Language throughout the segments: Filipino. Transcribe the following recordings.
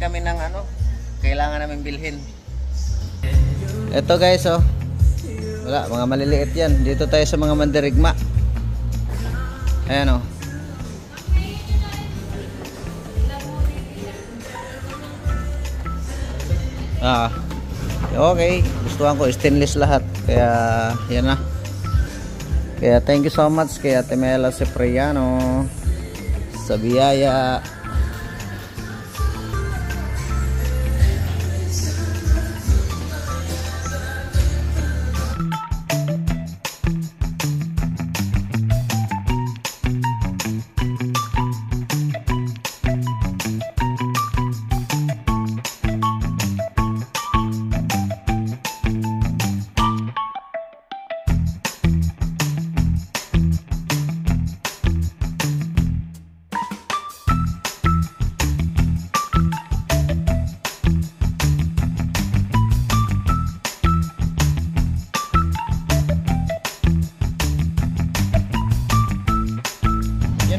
kami ng ano, kailangan namin bilhin. Ito guys, oh. Wala, mga maliliit yan. Dito tayo sa mga mandirigma. Ayan, oh. Okay. Gustuhan ko stainless lahat. Kaya, yan na. Kaya thank you so much kay Ate Mela Cipriano sa biyaya.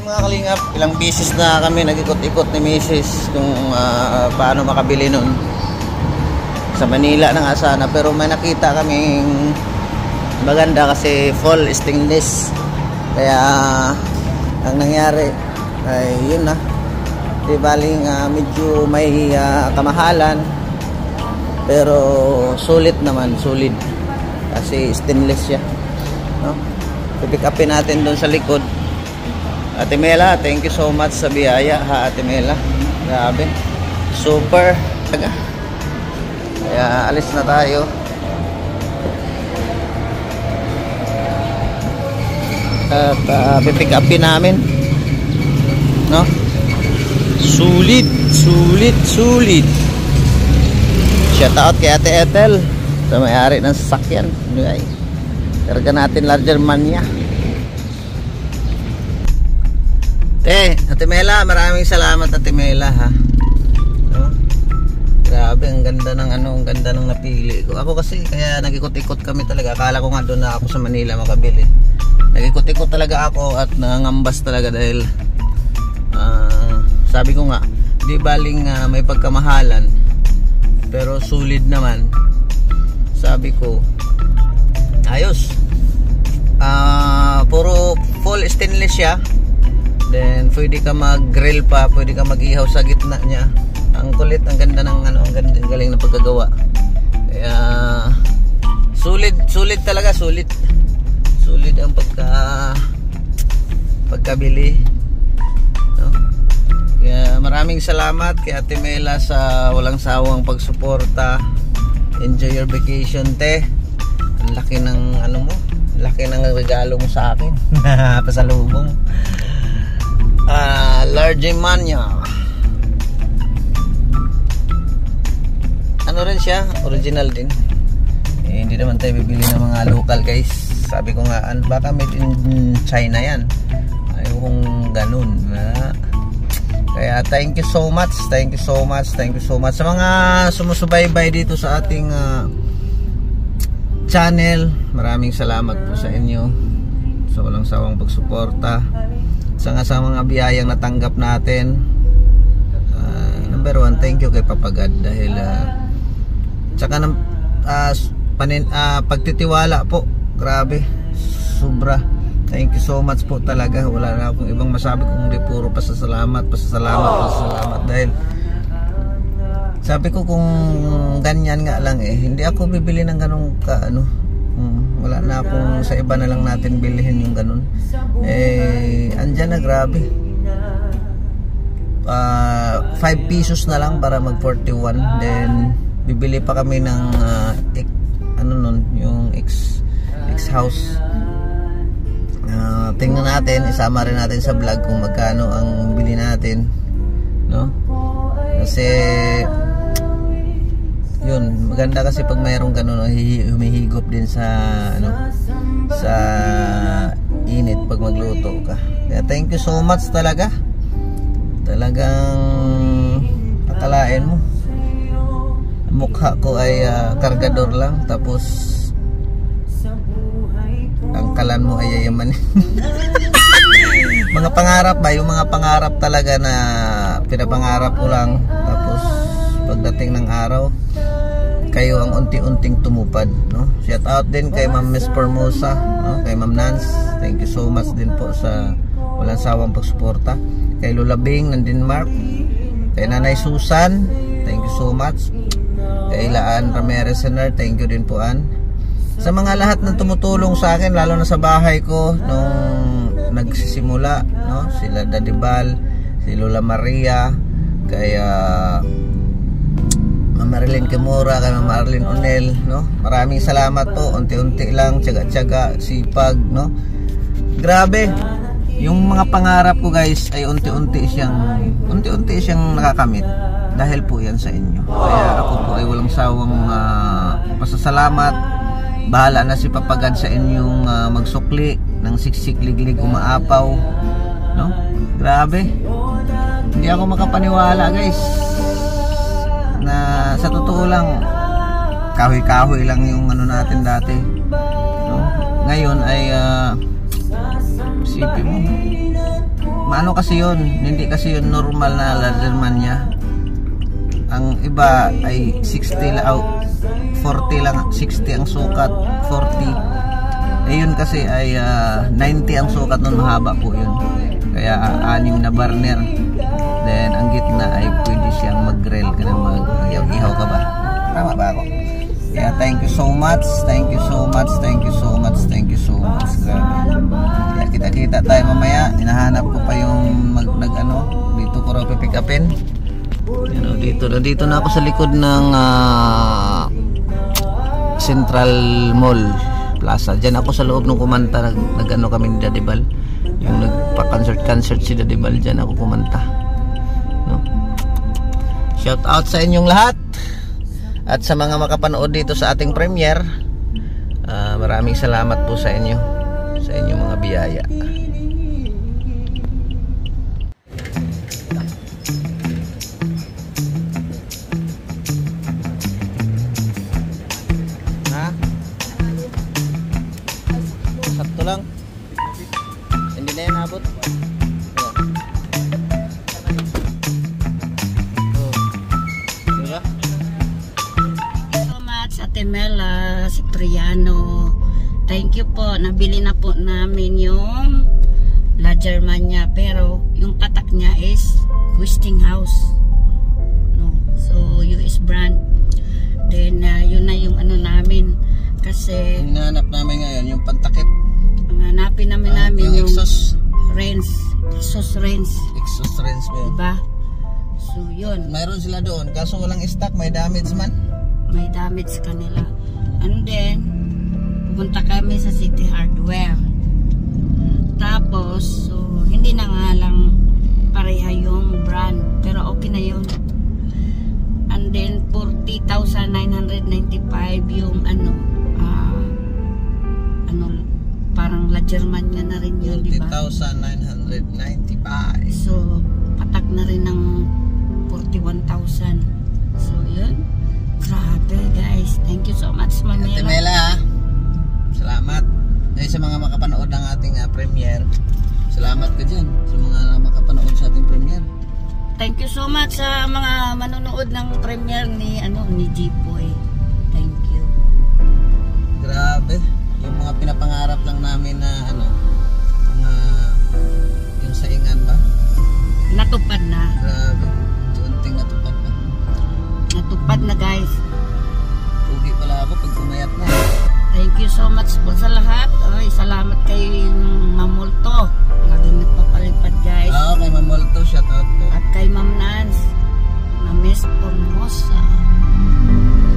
Mga kalingap, ilang bisis na kami nag-ikot-ikot ni Mrs. kung paano makabili nun sa Manila na nga sana, pero may nakita kaming maganda kasi full stainless, kaya ang nangyari ay yun na, di baling medyo may kamahalan pero sulit naman, solid kasi stainless siya, no? Pipick upin natin doon sa likod. Ate Mela, thank you so much sa biyaya, ha Ate Mela. Grabe. Super. Kaya alis na tayo. At pipick upin namin. No? Sulit, sulit, sulit. Shout out kay Ate Ethel sa may-ari ng sasakyan. Karga natin larger man niya. Ate Mela, maraming salamat Ate Mela, ha. No? Grabe, ang ganda ng ang ganda ng napili ko. Ako kasi kaya nag-ikot-ikot kami talaga. Akala ko nga doon na ako sa Manila makabili. Nag-ikot-ikot talaga ako at nangangambas talaga dahil sabi ko nga, di baling may pagkamahalan pero sulit naman. Sabi ko, ayos. Puro full stainless siya. Then pwede ka mag-grill pa, pwede ka mag-ihaw sa gitna niya. Ang kulit, ang ganda ng ang galing ng pagkagawa. Kaya sulit talaga, sulit ang pagkabili, no? Kaya maraming salamat kay Ate Mela sa walang sawang pagsuporta. Enjoy your vacation, te. Ang laki ng laki ng regalo mo sa akin. Pasalubong. Large mania. Ano rin siya, original din. Hindi naman tayo bibili ng mga local, guys. Sabi ko nga, baka made in China yan. Ayaw kong ganun. Kaya thank you so much. Thank you so much. Thank you so much sa mga sumusubaybay dito sa ating channel. Maraming salamat po sa inyo sa walang sawang pagsuporta. Sa mga biyayang natanggap natin. Number one, thank you kay Papa God dahil tsaka ng pagtitiwala po, grabe, sobra. Thank you so much po talaga. Wala na akong ibang masabi kundi puro pasasalamat dahil sabi ko kung ganyan nga lang hindi ako bibili ng ganong wala na akong sa iba na lang natin bilhin yung ganun. Andyan na, grabe. 5 pesos na lang para mag 41. Then bibili pa kami ng yung X house. Tingnan natin, isama rin natin sa vlog kung magkano ang bili natin, no? Kasi yun, maganda kasi pag mayroong ganun, humihigop din sa sa init pag magluto ka. Kaya thank you so much talaga. Talagang akalain mo mukha ko ay kargador lang, tapos ang kalan mo ay yayaman. Mga pangarap ba, yung mga pangarap talaga na pinapangarap ko lang, tapos pagdating ng araw, kayo ang unti-unting tumupad, no? Shout out din kay Ma'am Miss Formosa, no? Kay Ma'am Nance, thank you so much din po sa walang sawang pagsuporta. Kay Lola Bing ng Denmark, kay Nanay Susan, thank you so much. Kay Laan Ramirez, thank you din po, An. Sa mga lahat ng tumutulong sa akin, lalo na sa bahay ko nung nagsisimula, no? Sila Daddy Bal, si Lola Maria, kay Ma'am Marilyn Kimura, kay Ma'am Marlene Onel, no? Maraming salamat po. Unti-unti lang, tiyaga-tiyaga, sipag, no? Grabe. Yung mga pangarap ko, guys, ay unti-unti siyang nakakamit dahil po yan sa inyo. Kaya ako po ay walang sawang pasasalamat. Bahala na si Papagad sa inyong magsukli ng siksik-liglig umaapaw, no? Grabe. Hindi ako makapaniwala, guys, na sa totoo lang kahoy-kahoy lang yung ano natin dati, no? Ngayon ay isipin mo, maano kasi yun, hindi kasi yun normal na laderman niya. Ang iba ay 60 lang, 40 lang, 60 ang sukat, 40. Eh yun kasi ay 90 ang sukat nun, mahaba po yun. Kaya 6 na burner. Then ang gitna ay pwede siyang mag-grill ka na, mag-ihaw ka ba? Tama ba ako? Yeah, thank you so much. Thank you so much. Thank you so much. Thank you so much. Kaya kita-kita tayo mamaya. Hinahanap ko pa yung dito ko raw pipick upin. Dito na ako sa likod ng Central Mall Plaza. Diyan ako sa loob ng kumanta. Nag-ano kami ni Daddy Bal. Yung nagpa-concert si Daddy Bal, diyan ako kumanta, no? Shout out sa inyong lahat at sa mga makapanood dito sa ating premiere. Maraming salamat po sa inyo, sa inyong mga biyaya. Sakto lang. Hindi na yan abot. Diba? So much, Ate Mela Cipriano. Thank you po. Nabili na po namin yung La Germania, pero yung tatak niya is Westinghouse, no? So US brand. Then yun na yung ano namin, kasi hinahanap namin ngayon yung pantakip. Hanapin namin yung exhaust range. Exhaust range ba? Diba? So yun, mayroon sila doon kaso walang stock, may damage man. May damage kanila. And then pupunta kami sa City Hardware. Tapos so hindi na nga lang pareha yung brand, pero okay na yun. And then 40,995 yung parang La Germania na rin yun, diba? 40,995. So patak na rin ng 41,000. So yun, grabe guys. Thank you so much, Mamela. Ate Mela, salamat. Dahil sa mga makapanood ng ating premiere, salamat ka dyan sa mga makapanood sa ating premiere. Thank you so much sa mga manonood ng premiere ni G-Boy. Thank you. Grabe. Yung mga pinapangarap lang namin na yung saingan ba? Natupad na. Grabe. Unting natupad pa. Natupad na, guys. Pugi pala ako pag pumayat na. Thank you so much po sa lahat. Ay, salamat kay Mamulto. Laging nagpapalipad, guys. Oo, kay Mamulto, shout out po. At kay Ma'am Nance, na Miss Formosa.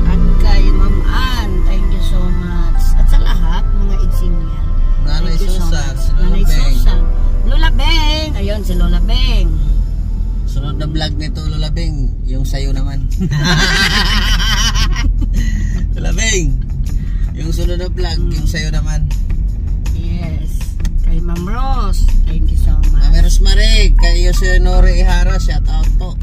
At kay Ma'am Ann, thank you so much. At sa lahat, mga insignial. Nanay Susan, si Lola Beng. Lola Beng! Ayun, si Lola Beng. Sunod na vlog nito, Lola Beng, yung sayo naman. Lola Beng, yung sunod na vlog, yung sayo naman. Yes. Kay Ma'am Rose, thank you so much. Ma'am Rosemary, kay Yosenore Ihara, shout out po.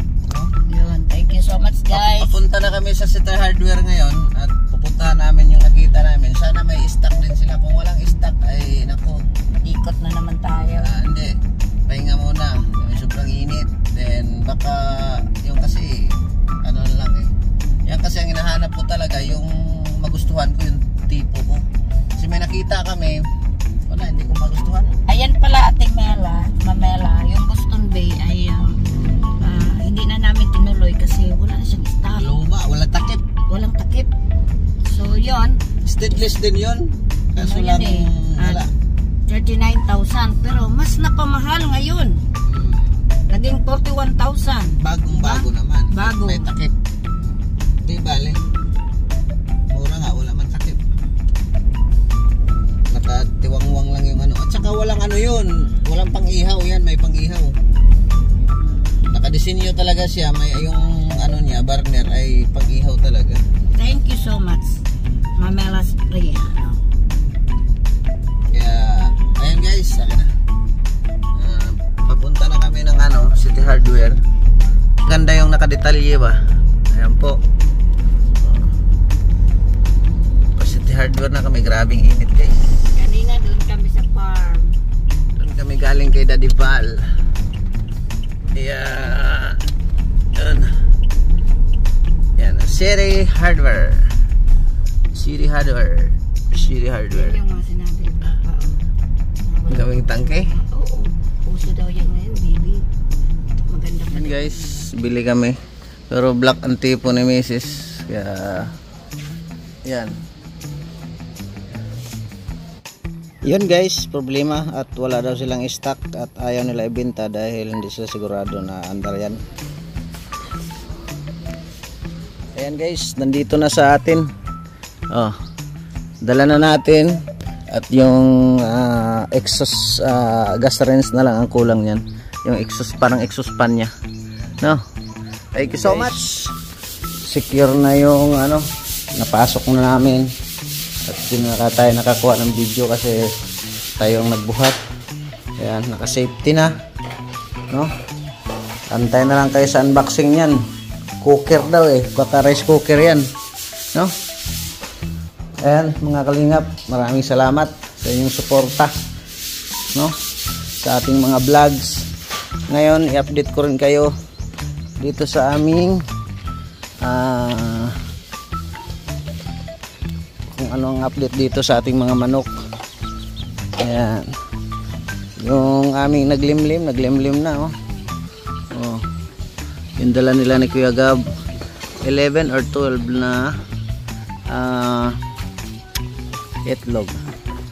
Yun, thank you so much, guys. Papunta na kami sa City Hardware ngayon at pupuntahan namin yung nakita namin. Sana may stock din sila. Kung walang stock ay nako, ikot na naman tayo. Hindi, pahinga muna. Sobrang init. Then baka yung kasi ano lang nakita kami, wala, hindi ko magustuhan. Ayan pala Ate Mamela, yung Boston Bay ay hindi na namin tinuloy kasi wala na siyang stock. Luma, wala takip. Walang takip. So yon, Stateless din yun. Kaso yun lang, wala. 39,000 pero mas napamahal ngayon. Naging 41,000. Bagong-bago naman. Bago. May takip. Di bale. Mura nga, wala man takip. Nakatiwang-wang lang yung ano. At saka walang ano yun. Walang pang-ihaw yan. May pang-ihaw. Nakadesinyo talaga siya. May yung ano niya, burner ay pang-ihaw talaga. Thank you so much, Mamela Spray. Kaya, ayan guys. Akin na. Papunta na kami ng ano, City Hardware. Ganda yung nakadetalye ba? Ayan po. City Hardware na kami. Grabing init guys. Kanina doon kami sa farm. Doon kami galing kay Daddy Val. Yeah. Yun. Yan. City Hardware. City Hardware. City Hardware. Yan yung mga sinabi ni Papa. Gawing tangke. Oo. Puso daw yan ngayon, baby. Maganda pa. Yan guys. Bili kami. Pero black ang tipo ni Mrs. Kaya yan. Yun guys, problema at wala daw silang stock at ayaw nila ibenta dahil hindi sila sigurado na andar yan. Ayan guys, nandito na sa atin. Oh, dala na natin at yung exhaust gas rinse na lang ang kulang niyan. Yung exhaust, parang exhaust fan niya. No. Thank you so much. Secure na yung ano, napasok na namin. At hindi na tayo nakakuha ng video kasi tayong nagbuhat. Ayan, naka-safety na. No? Antay na lang kayo sa unboxing niyan. Cooker daw eh. Baka rice cooker yan. No? Ayan, mga kalingap. Maraming salamat sa inyong suporta. No? Sa ating mga vlogs. Ngayon, i-update ko rin kayo dito sa aming kung ano ang update dito sa ating mga manok. Ayan. Yung aming naglimlim na oh. Oh. Yung dala nila ni Kuya Gab 11 or 12 na itlog.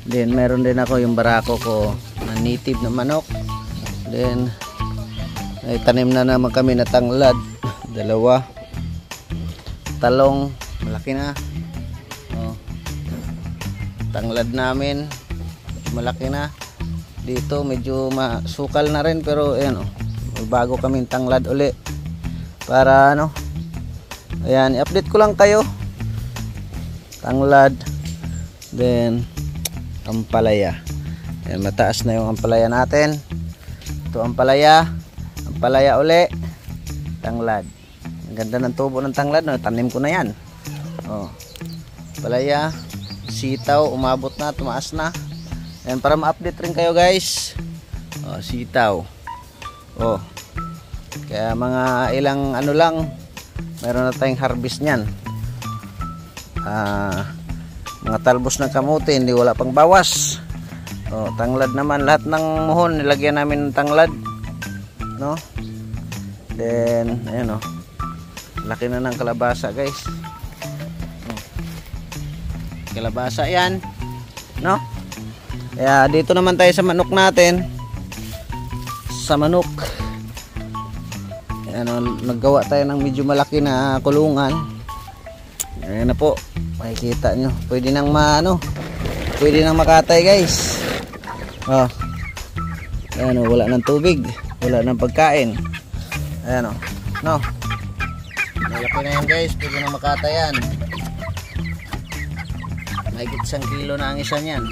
Then meron din ako yung barako ko na native na manok. Then ay tanim na naman kami na tanglad. Dalawa. Talong, malaki na. Oh. Tanglad namin, malaki na. Dito medyo masukal na rin pero ayan oh. Bago kaming tanglad uli. Para ano? Ayan, i-update ko lang kayo. Tanglad. Then ampalaya. Ayan, mataas na yung ampalaya natin. Ito ampalaya. Ampalaya uli. Tanglad. Ang ganda ng tubo ng tanglad, no? Tanim ko na yan. Oh. Ampalaya, sitaw, umabot na, tumaas na. Ayan, para ma-update rin kayo guys. Oh, sitaw. Oh. Kaya mga ilang ano lang, meron na tayong harvest niyan. Mga talbos ng kamuti, hindi wala pang bawas. Oh, tanglad naman, lahat ng muhon nilagyan namin ng tanglad. No? Then, ayan oh. Laki na ng kalabasa, guys. Oh. Kalabasa 'yan. No? Kaya dito naman tayo sa manok natin. Sa manok. Ayan oh, naggawa tayo ng medyo malaki na kulungan. Ayan na po. Makikita nyo. Pwede nang pwede nang makatay, guys. Oh. Ayan oh, wala nang tubig. Wala nang pagkain. Ayan oh. No. Malaki na yan guys. Pwede nang makatay yan. Mahigit 1 kilo na ang isa niyan.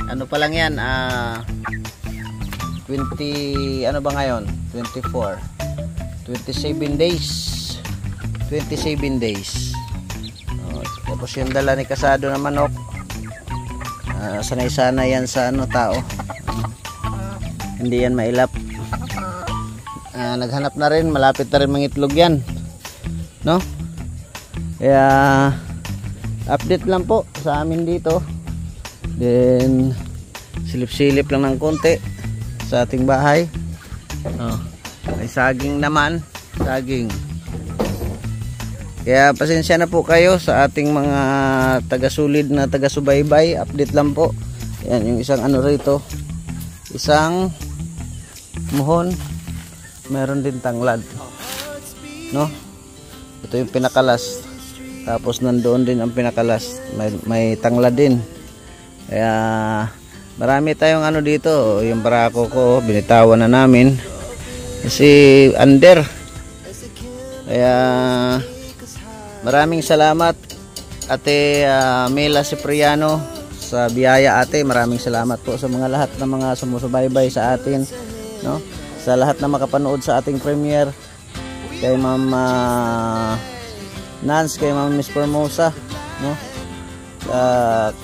Ano pa lang yan? 20, ano ba ngayon? 24. 27 days. 27 days. Oh, tapos yung dala ni Kasado na manok. Sanay-sana yan sa ano tao. Hindi yan mailap. Naghanap na rin, malapit na rin mangitlog yan. No? Kaya update lang po sa amin dito. Then silip-silip lang ng konti sa ating bahay. May saging naman, saging. Kaya pasensya na po kayo sa ating mga taga-sulid na taga-subaybay. Update lang po. Yan yung isang ano rito, isang muhon, meron din tanglad, no? Ito yung pinakalas, tapos nandoon din ang pinakalas, may tanglad din. Kaya marami tayong ano dito. Yung barako ko binitawan na namin kasi under. Kaya maraming salamat Ate Mela Cipriano sa biyaya, ate. Maraming salamat po sa mga lahat ng mga sumusubaybay sa atin, no? Sa lahat na makapanood sa ating premiere. Kay Ma'am Nance, kay Ma'am Miss Formosa, no?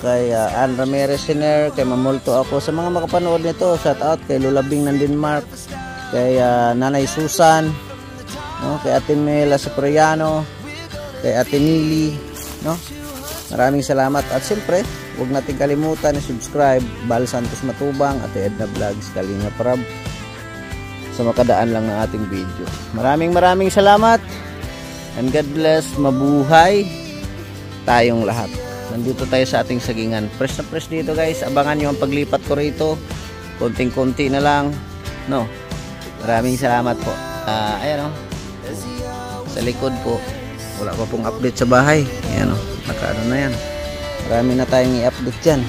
Kay Ann Ramirez Siner, kay Ma'am Multo ako, sa mga makapanood nito. Shout out kay Lola Bing ng Denmark, kay Nanay Susan, no? Kay Ate Mela Cipriano, kay Ate Mili, no? Maraming salamat. At siyempre, huwag natin kalimutan i-subscribe Bal Santos Matubang, Ate Edna Vlogs, Kalinga Prab, sa makadaan lang ng ating video. Maraming salamat and God bless. Mabuhay tayong lahat. Nandito tayo sa ating sagingan. Press na press dito, guys. Abangan nyo ang paglipat ko rito. Konting-konti na lang, no? Maraming salamat po. Ayan, oh. Sa likod po, wala pa pong update sa bahay. Ayan, oh. Nakaano na yan. Marami na tayong i-update dyan.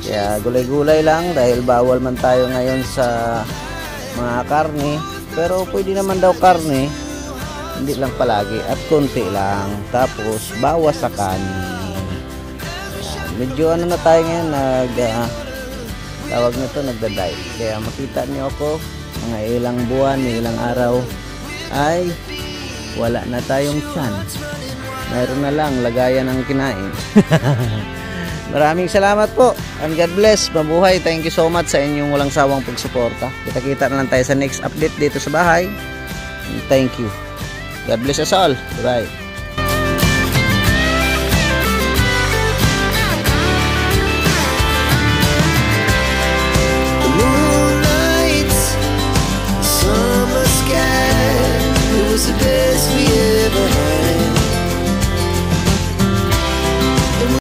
Kaya gulay-gulay lang dahil bawal man tayo ngayon sa mga karne. Pero pwede naman daw karne, hindi lang palagi at konti lang. Tapos bawas sa kanin. Medyo ano na tayo ngayon, tawag nito, nagda-diet. Kaya makita niyo ako mga ilang buwan, ilang araw ay wala na tayong tiyan. Mayroon na lang lagayan ng kinain. Maraming salamat po and God bless. Mabuhay. Thank you so much sa inyong walang sawang pagsuporta. Kita-kita na lang tayo sa next update dito sa bahay. Thank you. God bless us all. Bye.